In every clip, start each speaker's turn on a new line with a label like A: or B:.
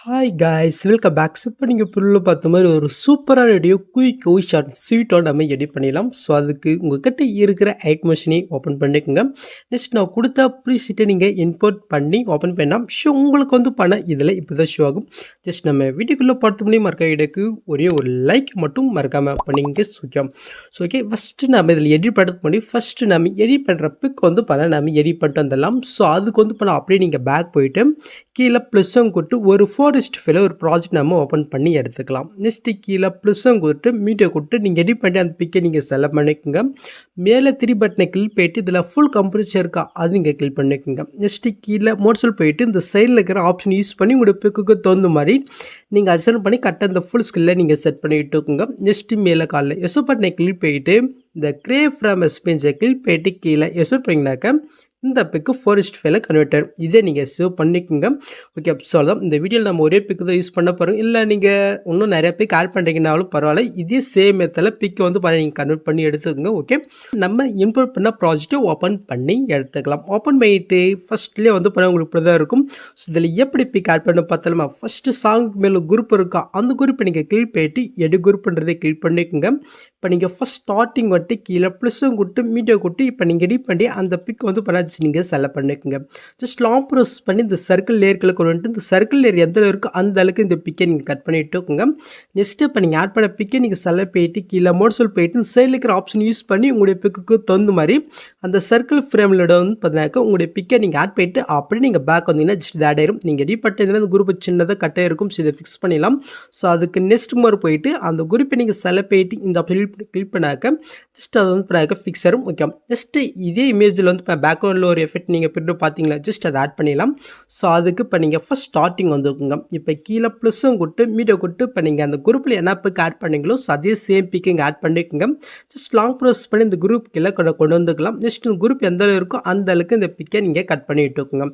A: Hi guys welcome back. இப்போ நீங்கள் புல்ல பார்த்த மாதிரி ஒரு சூப்பரான வீடியோ குயிக் ஷார்ட் ஸ்வீட்டோட நம்ம எடிட் பண்ணிடலாம். ஸோ அதுக்கு உங்கள்கிட்ட இருக்கிற ஐட் மிஷினை ஓப்பன் பண்ணிக்கோங்க. நெக்ஸ்ட் நான் கொடுத்த ப்ரீசீட்டை நீங்கள் இம்போர்ட் பண்ணி ஓப்பன் பண்ணலாம். ஷோ உங்களுக்கு வந்து பணம் இதில் இப்படி தான் ஷோ ஆகும். ஜஸ்ட் நம்ம வீடியோக்குள்ளே பார்த்து பண்ணி மறக்க இடக்கு ஒரே ஒரு லைக் மட்டும் மறக்காமல் பண்ணிங்க சுக்கம். ஸோ ஓகே, ஃபஸ்ட்டு நம்ம இதில் எடிட் பண்ணுறதுக்கு முன்னாடி ஃபஸ்ட்டு நம்ம எடிட் பண்ணுற பிக் வந்து பணம் நம்ம எடிட் பண்ணிட்டு வந்துடலாம். ஸோ அதுக்கு வந்து பணம் அப்படியே நீங்கள் பேக் போயிட்டு கீழே ப்ளஸ்ஸும் கொடுத்து ஒரு ஃபாரஸ்ட் ஃபைல ஒரு ப்ராஜெக்ட் நம்ம ஓப்பன் பண்ணி எடுத்துக்கலாம். நெக்ஸ்ட்டு கீழே ப்ளஸ்ஸும் கொடுத்து மீட்டை கொடுத்து நீங்கள் எடிட் பண்ணி அந்த பிக்கை நீங்கள் செலக்ட் பண்ணிக்கோங்க. மேலே 3 பட்டனை கிளிக் போயிட்டு இதில் ஃபுல் கம்ப்ரீச்சர் இருக்கா அது நீங்கள் கிளிக் பண்ணிக்கோங்க. நெக்ஸ்ட்டு கீழே மோட்ஸில் போயிட்டு இந்த சைடில் இருக்கிற ஆப்ஷன் யூஸ் பண்ணி உங்களுடைய பிக்குக்கு தகுந்த மாதிரி நீங்கள் அட்ஜஸ்ட் பண்ணி கரெக்டாக இந்த ஃபுல் ஸ்கில்லை நீங்கள் செட் பண்ணிட்டு இருக்கோங்க. நெக்ஸ்ட்டு மேலே காலில் எஸ்ஓ பட்டனை கிளிக் போயிட்டு இந்த கிரே ஃப்ரம் எஸ்பென்ஸை கிளிக் போயிட்டு கீழே எஸ்ஓ பண்ணிங்கனாக்கா இந்த பிக்கு ஃபாரஸ்ட் ஃபைல கன்வெர்ட்டர் இதை நீங்கள் சேவ் பண்ணிக்கோங்க. ஓகே, ஸோ தான் இந்த வீடியோவில் நம்ம ஒரே பிக்கு தான் யூஸ் பண்ண போகிறோம். இல்லை நீங்கள் இன்னும் நிறைய பிக் ஆட் பண்ணுறீங்கனாலும் பரவாயில்ல, இதே சேம் மெத்தடில் பிக்கை வந்து நீங்கள் கன்வெர்ட் பண்ணி எடுத்துக்கோங்க. ஓகே, நம்ம இம்போர்ட் பண்ண ப்ராஜெக்ட்டை ஓப்பன் பண்ணி எடுத்துக்கலாம். ஓப்பன் பண்ணிட்டு ஃபஸ்ட்லேயே வந்து பண்ண உங்களுக்கு இப்படி தான் இருக்கும். ஸோ இதில் எப்படி பிக் ஆட் பண்ண பார்த்தாலுமா ஃபஸ்ட்டு சாங்குக்கு மேலே குரூப் இருக்கா அந்த குரூப்பை நீங்கள் கிளிக் போயிட்டு எடு குரூப்ன்றதை கிளிக் பண்ணிக்கோங்க. இப்போ நீங்கள் ஃபஸ்ட் ஸ்டார்டிங் வந்துட்டு கீழே ப்ளஸ்ஸும் கொடுத்து மீடியோ கொடுத்து இப்போ நீங்கள் எடிட் பண்ணி அந்த பிக் வந்து பண்ண நீங்கள் செலக்ட் பண்ணிக்கோங்க. ஜஸ்ட் லாங் ப்ரெஸ் பண்ணி இந்த சர்க்கிள் லேயர்களை கொண்டு வந்துட்டு இந்த சர்க்கிள் லேயர் எந்த இருக்கோ அந்த அளவுக்கு இந்த பிக்கை நீங்கள் கட் பண்ணிட்டுக்கோங்க. நெக்ஸ்ட்டு இப்போ நீங்கள் ஆட் பண்ண பிக்கை நீங்கள் செலக்ட் போயிட்டு கீழே மோட்ஸில் போயிட்டு இந்த சைடில் இருக்கிற ஆப்ஷன் யூஸ் பண்ணி உங்களுடைய பிக்குக்கு தகுந்த மாதிரி அந்த சர்க்கிள் ஃப்ரேமில் வந்து பார்த்தீங்கன்னாக்கா உங்களுடைய பிக்கை நீங்கள் ஆட் பண்ணிட்டு அப்படியே நீங்கள் பேக் வந்தீங்கன்னா ஜஸ்ட் இது ஆட் ஆயிரும். நீங்கள் எடிட் பண்ணிட்டு இந்த குரூப் சின்னதாக கட்டாக இருக்கும். ஸோ இதை ஃபிக்ஸ் பண்ணிடலாம். ஸோ அதுக்கு நெக்ஸ்ட் மாதிரி போயிட்டு அந்த குரூப்பை நீங்கள் செலக்ட் போயிட்டு இந்த கிளிக் பண்ணாக்க ஜஸ்ட் அது வந்து பண்ணாக்க ஃபிக்ஸ் ஆகும். ஓகே, ஜஸ்ட்டு இதே இமேஜில் வந்து இப்போ பேக்ரவுண்டில் ஒரு எஃபெக்ட் நீங்கள் பிரிட்டு பார்த்தீங்களா, ஜஸ்ட் அதை ஆட் பண்ணிடலாம். ஸோ அதுக்கு இப்போ நீங்கள் ஃபஸ்ட் ஸ்டார்டிங் வந்துக்குங்க. இப்போ கீழே ப்ளஸ்ஸும் கொடுத்து மீடியோ கொடுத்து இப்போ நீங்கள் அந்த குரூப்பில் என்ன பிக் ஆட் பண்ணீங்களோ ஸோ அதே சேம் பிக் இங்கே ஆட் பண்ணிக்கோங்க. ஜஸ்ட் லாங் ப்ரெஸ் பண்ணி இந்த குரூப் கீழே கொண்டு வந்துக்கலாம். ஜஸ்ட் இந்த குரூப் எந்த அளவு இருக்கோ அந்த அளவுக்கு இந்த பிக்கை நீங்கள் கட் பண்ணி விட்டுக்குங்க.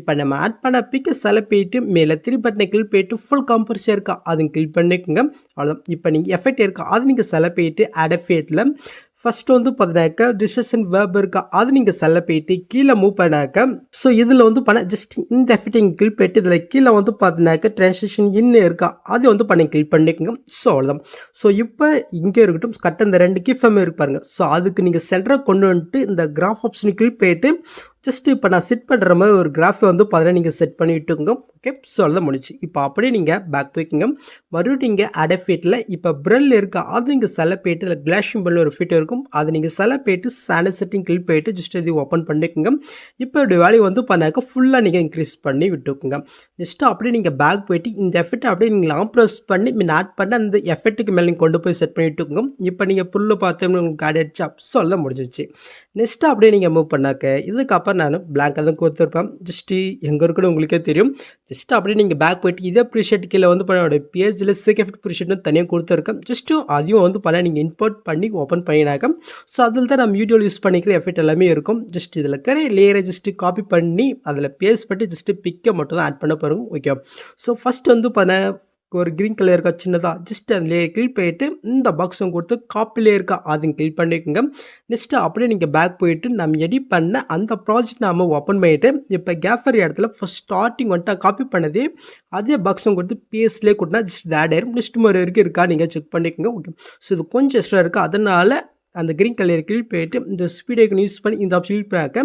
A: இப்போ நம்ம ஆட் பண்ண பிக்கை செலக்ட் போயிட்டு மேலே 3 பட்டனை கிளிக் போயிட்டு ஃபுல் கம்ப்ரஸர் இருக்கா அது கிளிக் பண்ணிக்கோங்க. அவ்வளோதான். இப்போ நீங்கள் எஃபெக்ட் இருக்கா அது நீங்கள் செலக்ட் போயிட்டு ஆட் எஃபெக்ட்டில் ஃபஸ்ட்டு வந்து பார்த்தீங்கன்னாக்கா டிசிஷன் வேர்ப் இருக்கா அது நீங்கள் செலக்ட் போயிட்டு கீழே மூவ் பண்ணாக்க ஸோ இதில் வந்து பண்ண ஜஸ்ட் இந்த எஃபெக்ட் நீங்கள் கிளிக் போயிட்டு இதில் கீழே வந்து பார்த்தீங்கன்னாக்கா ட்ரான்ஸ்லேஷன் இன்னும் இருக்கா அது வந்து பண்ணி கிளிக் பண்ணிக்கோங்க. ஸோ அவ்வளோதான். ஸோ இப்போ இங்கே இருக்கட்டும் கரெக்டாக இந்த 2 கீஃபம் இருப்பாருங்க. ஸோ அதுக்கு நீங்கள் சென்டரை கொண்டு வந்துட்டு இந்த கிராஃப் ஆப்ஷனை கிளிக் போயிட்டு ஜஸ்ட் இப்போ நான் செட் பண்ணுற மாதிரி ஒரு கிராஃபை வந்து பார்த்தீங்கன்னா நீங்கள் செட் பண்ணி விட்டுக்கோங்க. ஓகே, ஸோ அவ்வளோதான் முடிச்சு. இப்போ அப்படியே நீங்கள் பேக் போய்க்குங்க. மறுபடியும் நீங்கள் ஆட் எஃபெக்ட்டில் இப்போ ப்ரெல் இருக்கா அது நீங்கள் செலக்ட் போயிட்டு இதில் கிளாஷிங் பண்ணி ஒரு ஃபிட் இருக்கும் அது நீங்கள் செலக்ட் போயிட்டு சாண்டர் செட்டிங் கிளிக் போயிட்டு ஜஸ்ட் இது ஓப்பன் பண்ணிக்கோங்க. இப்போ இப்படி வேல்யூ வந்து பண்ணாக்க ஃபுல்லாக நீங்கள் இன்க்ரீஸ் பண்ணி விட்டுக்குங்க. நெக்ஸ்ட்டு அப்படியே நீங்கள் பேக் போயிட்டு இந்த எஃபெக்ட் அப்படியே நீங்கள் லாங் ப்ரெஸ் பண்ணி மீன் ஆட் பண்ணி அந்த எஃபெக்ட்டுக்கு மேலே நீங்கள் கொண்டு போய் செட் பண்ணி விட்டுக்குங்க. இப்போ நீங்கள் புல்ல பார்த்தோம்னா உங்களுக்கு ஆட் ஆகிடுச்சு. ஸோ எல்லாம் முடிஞ்சிச்சு. நெக்ஸ்ட்டு அப்படியே நீங்கள் மூவ் பண்ணாக்க இதுக்கப்புறம் நான் பிளாங்காக தான் கொடுத்துருப்பேன். ஜஸ்ட்டு எங்கே இருக்குன்னு உங்களுக்கே தெரியும். ஜஸ்ட்டு அப்படியே நீங்கள் பேக் போய்ட்டு இதே ப்ரீஷேட் கீழே வந்து பண்ண பேஜில் எஃபெக்ட் ப்ரீஷேட்னு தனியாக கொடுத்துருக்கேன். ஜஸ்ட்டு அதையும் வந்து பண்ண நீங்கள் இம்போர்ட் பண்ணி ஓப்பன் பண்ணினாக்க ஸோ அதில் தான் நம்ம வீடியோவில் யூஸ் பண்ணிக்கிற எஃபெக்ட் எல்லாமே இருக்கும். ஜஸ்ட் இதில் இருக்கிற லேயரை ஜஸ்ட்டு காப்பி பண்ணி அதில் பேஸ்ட் பண்ணி ஜஸ்ட்டு பிக்கை மட்டும் தான் ஆட் பண்ண போகிறோம். ஓகே, ஸோ ஃபஸ்ட் வந்து பண்ண ஒரு க்ரீன் கலர் இருக்கா சின்னதாக ஜஸ்ட் அந்த லேயர் கிளிக் போயிட்டு இந்த பாக்ஸும் கொடுத்து காப்பிலே இருக்கா அதையும் கிளிக் பண்ணிக்கோங்க. நெக்ஸ்ட்டு அப்படியே நீங்கள் பேக் போயிட்டு நம்ம எடிட் பண்ண அந்த ப்ராஜெக்ட் நம்ம ஓப்பன் பண்ணிவிட்டு இப்போ கேஃபர் இடத்துல ஃபஸ்ட் ஸ்டார்டிங் வந்துட்டு காப்பி பண்ணதே அதே பாக்ஸும் கொடுத்து பேஸ்ட்லேயே கொடுத்தா ஜஸ்ட் இது ஆட் ஆயிரும். நெக்ஸ்ட் மாதிரி வரைக்கும் இருக்கா நீங்கள் செக் பண்ணிக்கோங்க. ஓகே, ஸோ இது கொஞ்சம் எக்ஸ்ட்ரா இருக்குது அதனால் அந்த க்ரீன் கலர் கிளிக் போயிட்டு இந்த ஸ்பீடை யூஸ் பண்ணி இந்த ஆப்ஷன் கிளிக் பண்ணாக்க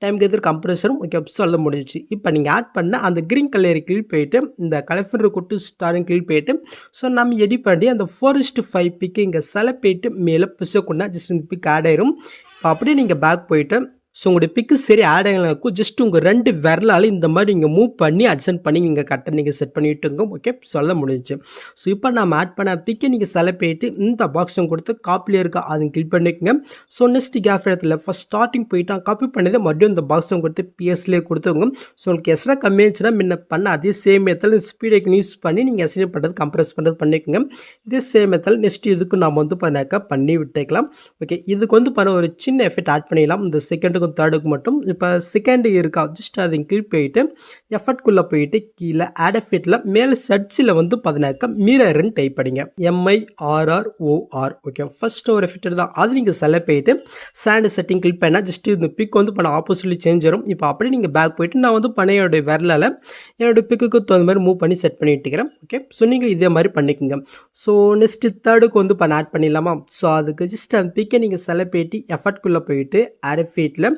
A: டைம் கெதர் கம்ப்ரஸரும் ஓகே சொல்ல முடிஞ்சிச்சு. இப்போ நீங்கள் ஆட் பண்ண அந்த க்ரீன் கலர் கிளிக் போயிட்டு இந்த கலஃபர் கொட்டு ஸ்டாரிங் கிளிக் போயிட்டு ஸோ நம்ம எடிட் பண்ணி அந்த 4:5 பிக்கு இங்கே செலக்ட் போயிட்டு மேலே பிசை கொண்டா ஜஸ்ட் இந்த பிக் ஆட் ஆயிரும். இப்போ அப்படியே நீங்கள் பேக் போயிட்டு ஸோ உங்களுடைய பிக்கு சரி ஆட் ஆகலாம் ஜஸ்ட் உங்கள் 2 விரலால் இந்த மாதிரி நீங்கள் மூவ் பண்ணி அட்ஜஸ்ட் பண்ணி நீங்கள் கரெக்டாக நீங்கள் செட் பண்ணிவிட்டுங்க. ஓகே, சொல்ல முடிஞ்சிச்சு. ஸோ இப்போ நம்ம ஆட் பண்ண பிக்கை நீங்கள் செலக்ட் போயிட்டு இந்த பாக்ஸும் கொடுத்து காப்பிலே இருக்கா அதை கிளிக் பண்ணிக்கோங்க. ஸோ நெக்ஸ்ட் கேஃப் இடத்துல ஃபஸ்ட் ஸ்டார்டிங் போயிட்டு காப்பி பண்ணதை மறுபடியும் இந்த பாக்ஸும் கொடுத்து பிஎஸ்லேயே கொடுத்துங்க. ஸோ உங்களுக்கு எக்ஸ்ட்ரா கம்மியாச்சுன்னா முன்ன பண்ண அதே சேம் மெத்தடில் ஸ்பீடை யூஸ் பண்ணி நீங்கள் எஸ்டிமேட் பண்ணுறது கம்ப்ரஸ் பண்ணுறது பண்ணிக்கோங்க. இதே சேம் மெத்தட் நெக்ஸ்ட் இதுக்கு நம்ம வந்து பண்ணாக்கா பண்ணி விட்டுக்கலாம். ஓகே, இதுக்கு வந்து பண்ண ஒரு சின்ன எஃபெக்ட் ஆட் பண்ணிடலாம். இந்த செகண்ட் செகண்டுக்கும் தேர்டுக்கும் மட்டும் இப்போ செகண்ட் இருக்கா ஜஸ்ட் அதை கிளிக் போயிட்டு எஃபர்ட்குள்ளே போயிட்டு கீழே ஆட் எஃபெக்டில் மேலே சர்ச்சில் வந்து பார்த்தீங்கன்னாக்கா மிரர்ன்னு டைப் பண்ணிங்க MIRROR. ஓகே, ஃபர்ஸ்ட் ஒரு எஃபெக்ட் தான் அது நீங்கள் செலக்ட் போயிட்டு சாண்ட் செட்டிங் கிளிக் பண்ணால் ஜஸ்ட் இந்த பிக் வந்து பண்ண ஆப்போசிட்லி சேஞ்ச் வரும். இப்போ அப்படியே நீங்கள் பேக் போயிட்டு நான் வந்து பனையோடைய விரலால் என்னோடய பிக்குக்கு தகுந்த மாதிரி மூவ் பண்ணி செட் பண்ணி விட்டுக்கிறேன். ஓகே, ஸோ நீங்கள் இதே மாதிரி பண்ணிக்கோங்க. ஸோ நெக்ஸ்ட்டு தேர்டுக்கு வந்து பண்ண ஆட் பண்ணிடலாமா? ஸோ அதுக்கு ஜஸ்ட் அந்த பிக்கை நீங்கள் செலக்ட் போயிட்டு எஃபர்ட்குள்ளே போயிட்டு ஆட் எஃபெக்டில்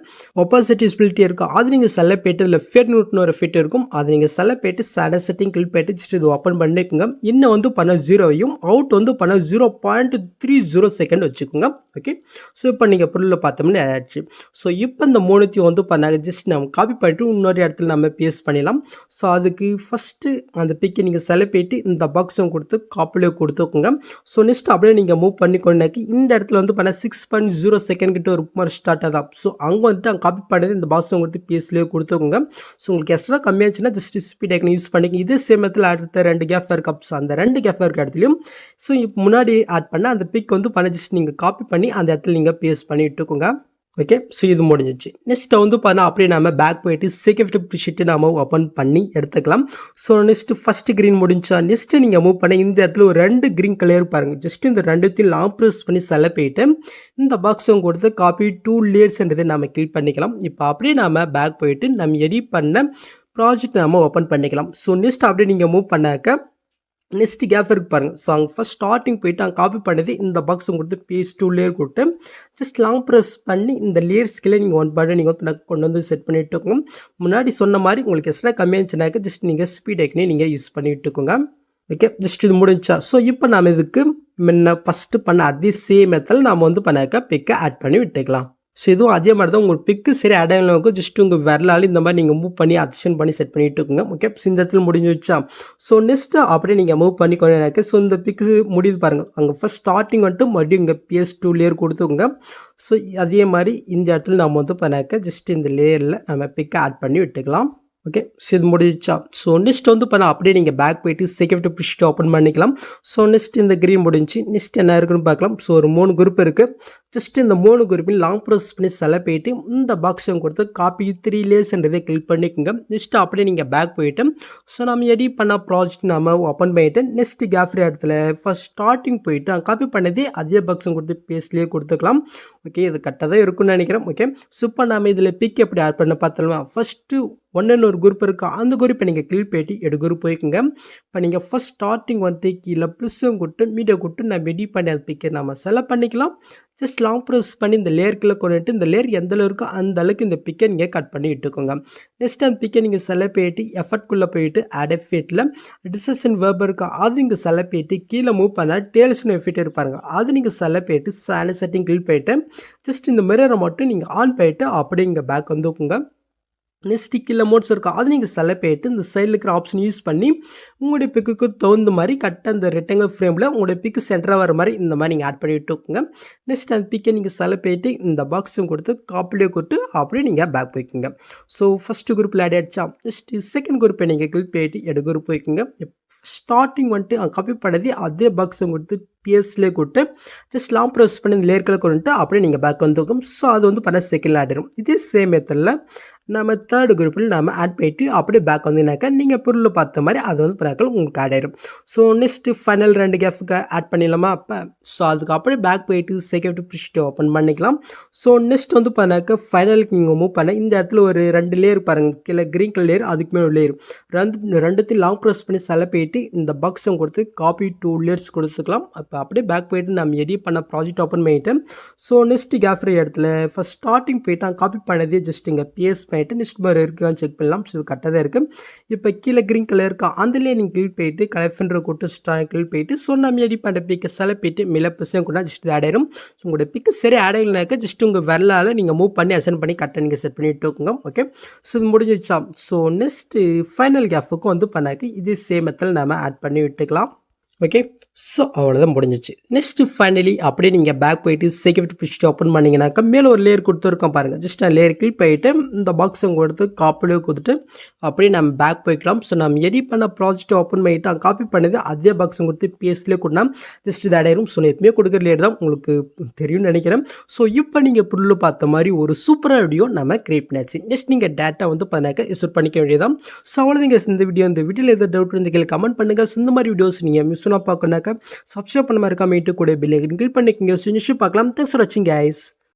A: ஒப்பாசிட்டி ஸ்பிலிட்டி இருக்கும் அது நீங்கள் செலக்ட் போயிட்டு இதில் ஃபேட் நோட்னு ஒரு எஃபெக்ட் இருக்கும் அது நீங்கள் செலக்ட் போயிட்டு சாண்ட் செட்டிங் கிளிக் போயிட்டு ஜஸ்ட் இது ஓப்பன் பண்ணிக்கோங்க. இன்னும் வந்து பண்ண 0வையும் அவுட் வந்து பண்ண 0.30 செகண்ட் வச்சுக்கோங்க. ஓகே, ஸோ இப்போ நீங்கள் பொருளில் பார்த்தோம்னா ஆயிடுச்சு. ஸோ இப்போ இந்த மூணுத்தையும் வந்து பண்ணாங்க ஜஸ்ட் நம்ம காப்பி பண்ணிட்டு இன்னொரு இடத்துல நம்ம பேஸ்ட் பண்ணிடலாம். ஸோ அதுக்கு ஃபஸ்ட்டு அந்த பிக்கை நீங்கள் செலக்ட் போயிட்டு இந்த பாக்ஸும் கொடுத்து காப்பிலே கொடுத்துக்கோங்க. ஸோ நெக்ஸ்ட் அப்படியே நீங்கள் மூவ் பண்ணிக்கொண்டாக்கி இந்த இடத்துல வந்து பண்ண 6.0 செகண்ட் கிட்ட ஒரு மாதிரி ஸ்டார்ட் ஆகுது. ஸோ அங்கே வந்துட்டு அங்கே காப்பி பண்ணது இந்த பாக்ஸும் கொடுத்து பேஸ்லேயே கொடுத்துக்கோங்க. ஸோ உங்களுக்கு எக்ஸ்ட்ரா கம்மியாச்சுன்னா ஜஸ்ட் ஸ்பீட் ஐக்கன் யூஸ் பண்ணிக்க. இதே சேம் இடத்துல அடுத்த 2 கேப் இருக்கு. ஸோ அந்த 2 கேப் இருக்க இடத்துலையும் ஸோ இப்போ முன்னாடி ஆட் பண்ண அந்த பிக் வந்து பண்ண ஜஸ்ட் நீங்கள் காப்பி பண்ணி அந்த இடத்துல நீங்கள் பேஸ்ட் பண்ணி விட்டுக்கோங்க. ஓகே, ஸோ இது முடிஞ்சிச்சு. நெக்ஸ்ட்டு வந்து பார்த்தா அப்படியே நம்ம பேக் போயிட்டு செகண்ட் ஷீட்டு நம்ம ஓப்பன் பண்ணி எடுத்துக்கலாம். ஸோ நெக்ஸ்ட்டு ஃபஸ்ட்டு க்ரீன் முடிஞ்சா நெக்ஸ்ட்டு நீங்கள் மூவ் பண்ணி இந்த இடத்துல ஒரு 2 க்ரீன் கலர் பாருங்கள். ஜஸ்ட் இந்த ரெண்டுத்தையும் லாங் ப்ரெஸ் பண்ணி செலக்ட் போயிட்டு இந்த பாக்ஸும் கொடுத்து காப்பி 2 லேயர்ஸ்ன்றதை நம்ம கிளிக் பண்ணிக்கலாம். இப்போ அப்படியே நம்ம பேக் போயிட்டு நம்ம எடிட் பண்ண ப்ராஜெக்ட் நம்ம ஓப்பன் பண்ணிக்கலாம். ஸோ நெக்ஸ்ட் அப்படியே நீங்கள் மூவ் பண்ணாக்க நெக்ஸ்ட் கேப் இருக்கு பாருங்கள். ஸோ அங்கே ஃபஸ்ட் ஸ்டார்டிங் போயிட்டு அங்கே காப்பி பண்ணது இந்த பாக்ஸும் கொடுத்து பேஸ்ட் 2 லேயர் கொடுத்து ஜஸ்ட் லாங் ப்ரெஸ் பண்ணி இந்த லேயர்ஸ்கில் நீங்கள் ஒன் பண்ணி நீங்கள் வந்து கொண்டு வந்து செட் பண்ணிவிட்டுக்கோங்க. முன்னாடி சொன்ன மாதிரி உங்களுக்கு எக்ஸ்ட்ரா கம்மியாச்சுனாக்க ஜஸ்ட் நீங்கள் ஸ்பீட் ஐக்கனே நீங்கள் யூஸ் பண்ணிவிட்டுக்கோங்க. ஓகே, ஜஸ்ட் இது முடிஞ்சா. ஸோ இப்போ நாம் இதுக்கு முன்ன ஃபஸ்ட்டு பண்ண அதே சேம் மெத்தடில் நாம் வந்து பண்ணாக்க பிக்கை ஆட் பண்ணி விட்டுக்கலாம். ஸோ இதுவும் அதே மாதிரி தான் உங்களுக்கு பிக்கு சரி அடையாளம் ஜஸ்ட் உங்கள் விரலால் இந்த மாதிரி நீங்கள் மூவ் பண்ணி அட்ஜஸ்ட் பண்ணி செட் பண்ணிட்டு இருக்குங்க. ஓகே, ஸோ இந்த இடத்துல முடிஞ்சு வச்சா. ஸோ நெக்ஸ்ட்டு அப்படியே நீங்கள் மூவ் பண்ணி கொண்டு ஸோ இந்த பிக்கு முடியுது பாருங்கள். அங்கே ஃபஸ்ட் ஸ்டார்டிங் வந்துட்டு மறுபடியும் இங்கே PS2 லேயர் கொடுத்துக்கோங்க. ஸோ அதே மாதிரி இந்த இடத்துல நம்ம வந்து பண்ணாக்க ஜஸ்ட் இந்த லேயரில் நம்ம பிக்கை ஆட் பண்ணி விட்டுக்கலாம். ஓகே, ஸோ இது முடிஞ்சிச்சா. ஸோ நெக்ஸ்ட் வந்து பண்ண அப்படியே நீங்கள் பேக் போயிட்டு செகண்ட் ஷீட் ஓப்பன் பண்ணிக்கலாம். ஸோ நெக்ஸ்ட் இந்த க்ரீன் முடிஞ்சு நெக்ஸ்ட் என்ன இருக்குன்னு பார்க்கலாம். ஸோ ஒரு 3 குரூப் இருக்குது. ஜஸ்ட் இந்த 3 குரூப்பையும் லாங் ப்ரெஸ் பண்ணி செலக்ட் போயிட்டு இந்த பாக்ஸையும் கொடுத்து காப்பி 3 லேயர்ஸ்ன்றதை கிளிக் பண்ணிக்கோங்க. நெக்ஸ்ட் அப்படியே நீங்கள் பேக் போயிட்டு ஸோ நம்ம எடிட் பண்ண ப்ராஜெக்ட் நம்ம ஓப்பன் பண்ணிவிட்டு நெக்ஸ்ட் கேஃப்ரி இடத்துல ஃபஸ்ட் ஸ்டார்டிங் போயிட்டு காப்பி பண்ணதே அதே பாக்ஸும் கொடுத்து பேஸ்ட்லேயே கொடுத்துக்கலாம். ஓகே, இது கரெக்டாக தான் இருக்குன்னு நினைக்கிறேன். ஓகே, ஸோ இப்போ நம்ம இதில் பிக் எப்படி ஆட் பண்ண பார்த்தலாம். ஃபஸ்ட்டு ஒன்றுன்னு ஒரு குரூப் இருக்குது. அந்த குரூப்பை நீங்கள் கிளிக் போயிட்டு எடு குரூப் போய்க்குங்க. இப்போ நீங்கள் ஃபஸ்ட் ஸ்டார்டிங் வந்து கீழே ப்ளஸ்ஸும் கொடுத்து மீடியா கொடுத்து நம்ம எடிட் பண்ணி அந்த பிக்கை நம்ம செலக்ட் பண்ணிக்கலாம். ஜஸ்ட் லாங் ப்ரெஸ் பண்ணி இந்த லேயருக்குள்ளே கொண்டுட்டு இந்த லேயர் எந்த அளவு இருக்கோ அந்த அளவுக்கு இந்த பிக்கை நீங்கள் கட் பண்ணி விட்டுக்கோங்க. நெக்ஸ்ட் அந்த பிக்கை நீங்கள் செலக்ட் போயிட்டு எஃபர்ட்குள்ளே போயிட்டு ஆட் எஃபெக்டில் டிஸ்கஷன் வேர்ப் இருக்கா அது நீங்கள் செலக்ட் போயிட்டு கீழே மூவ் பண்ணால் டேல்ஸ்னு எஃபெக்ட் இருப்பாருங்க அது நீங்கள் செலக்ட் போயிட்டு சாண்ட் செட்டிங் கிளிக் போயிட்டு ஜஸ்ட் இந்த மிரரை மட்டும் நீங்கள் ஆன் போயிட்டு அப்படியே இங்கே பேக் வந்துக்குங்க. நெக்ஸ்ட் கீழே மோட்ஸ் இருக்கும் அது நீங்கள் செலக்ட் போயிட்டு இந்த சைடில் இருக்கிற ஆப்ஷன் யூஸ் பண்ணி உங்களுடைய பிக்குக்கு தகுந்த மாதிரி கரெக்டாக அந்த ரெக்டாங்கிள் ஃப்ரேமில் உங்களுடைய பிக்கு சென்டராக வர மாதிரி இந்த மாதிரி நீங்கள் ஆட் பண்ணி விட்டுக்கோங்க. நெக்ஸ்ட் அந்த பிக்கை நீங்கள் செலக்ட் போயிட்டு இந்த பாக்ஸும் கொடுத்து காப்பிலே கொடுத்து அப்படியே நீங்கள் பேக் போய்க்குங்க. ஸோ ஃபஸ்ட்டு குரூப்பில் ஆட் ஆகிடுச்சா. நெக்ஸ்ட் செகண்ட் குரூப்பை நீங்கள் கிளிக் போயிட்டு எடு குரூப் போய்க்குங்க. ஸ்டார்டிங் வந்துட்டு காப்பி பண்ணது அதே பாக்ஸும் கொடுத்து பிஎஸ்லேயே கொடுத்து ஜஸ்ட் லாங் ப்ரெஸ் பண்ணி இந்த லேயர்களை கொண்டுட்டு அப்படியே நீங்கள் பேக் வந்துக்கும். ஸோ அது வந்து பண்ண செகண்டில் ஆட் ஆகிடும். இதே சேம் மெத்தடில் நம்ம தேர்டு குரூப்பில் நம்ம ஆட் பண்ணிட்டு அப்படியே பேக் வந்தீங்கன்னாக்கா நீங்கள் பொருள் பார்த்த மாதிரி அது வந்து பண்ணாக்கள் உங்களுக்கு ஆட் ஆயிடும். ஸோ நெக்ஸ்ட்டு ஃபைனல் 2 கேஃப்க்கு ஆட் பண்ணிடலாமா அப்போ. ஸோ அதுக்கு அப்படியே பேக் போயிட்டு செகண்ட் ப்ரிஷ்ட்டு ஓப்பன் பண்ணிக்கலாம். ஸோ நெக்ஸ்ட் வந்து பண்ணாக்க ஃபைனலுக்கு நீங்கள் மூவ் பண்ண இந்த இடத்துல ஒரு 2 லேயர் பாருங்கள். கீழே க்ரீன் கலர் லேயர் அதுக்கு மேலே லேயர் ரெண்டுத்தையும் லாங் ப்ரெஸ் பண்ணி செலக்ட் போயிட்டு இந்த பாக்ஸும் கொடுத்து காப்பி 2 லேயர்ஸ் கொடுத்துக்கலாம். அப்போ அப்படியே பேக் போயிட்டு நம்ம எடிட் பண்ண ப்ராஜெக்ட் ஓப்பன் பண்ணிவிட்டு ஸோ நெக்ஸ்ட் கேஃப்ரி இடத்துல ஃபஸ்ட் ஸ்டார்டிங் போயிட்டு காப்பி பண்ணதே ஜஸ்ட் இங்கே பிஎஸ் பண்ணிட்டு நெக்ஸ்ட் மாதிரி இருக்கான்னு செக் பண்ணலாம். ஸோ இது கரெக்டாக தான் இருக்குது. இப்போ கீழே க்ரீன் கலர் இருக்கா அதுலேயே நீங்கள் கிளிக் போயிட்டு கலெஃபென்ற கூட்டு ஸ்டார் கிளிக் போயிட்டு ஸோ நம்ம எடிட் பண்ணுற பிக்கை செலக்ட் போயிட்டு மில பர்சன் கூட ஜஸ்ட் ஆட் ஆயிடும். ஸோ உங்களோட பிக்கு சரி ஆட் ஆகலைனாக்கா ஜஸ்ட் உங்கள் வரலால் நீங்கள் மூவ் பண்ணி அசைன் பண்ணி கரெக்டாக நீங்கள் செட் பண்ணிட்டு இருக்கோங்க. ஓகே, ஸோ இது முடிஞ்சிச்சா. ஸோ நெக்ஸ்ட்டு ஃபைனல் கேஃபுக்கும் வந்து பண்ணாக்க இதே சேம் மெத்தடில் நம்ம ஆட் பண்ணி விட்டுக்கலாம். ஓகே. ஸோ அவ்வளோதான் முடிஞ்சிச்சு. நெக்ஸ்ட்டு ஃபைனலி அப்படியே நீங்கள் பேக் போயிட்டு செக்யூரிட்டி பிடிச்சிட்டு ஓப்பன் பண்ணிங்கனாக்கா மேலே ஒரு லேயர் கொடுத்துருக்கோம் பாருங்கள். ஜஸ்ட் நான் லேயர் கிளிக் பண்ணிட்டு இந்த பாக்ஸை கொடுத்து காப்பிலே கொடுத்துட்டு அப்படியே நம்ம பேக் போய்க்கலாம். ஸோ நம்ம எடிட் பண்ண ப்ராஜெக்ட் ஓப்பன் பண்ணிட்டு காப்பி பண்ணது அதே பாக்ஸை கொடுத்து பிஎஸ்லேயே கொடுனா ஜஸ்ட் இது ஆடாயிரும். ஸோ நான் எப்பவுமே கொடுக்குற லேயர் தான் உங்களுக்கு தெரியும்னு நினைக்கிறேன். ஸோ இப்போ நீங்கள் புல்லு பார்த்த மாதிரி ஒரு சூப்பரான வீடியோ நம்ம கிரியேட் பண்ணியாச்சு. நெக்ஸ்ட் நீங்கள் டேட்டா வந்து பார்த்தாக்க இன்ஸ்டால் பண்ணிக்க வேண்டியதான். ஸோ அவ்வளோதாங்க இந்த வீடியோவில் எதாவது டவுட் இருந்து கீழே கமெண்ட் பண்ணுங்கள். ஸோ இந்த மாதிரி வீடியோஸ் நீங்கள் மிஸ் பண்ணால் பார்க்கணுனாக்கா சப்ஸ்கிரைப் பண்ண மாதிரி இருக்காம கூட பெல் ஐக்கன் கிளிக் பண்ணிக்கோங்க. ஸோ பார்க்கலாம். தேங்க்ஸ் ஃபார் வாட்சிங் கைஸ்.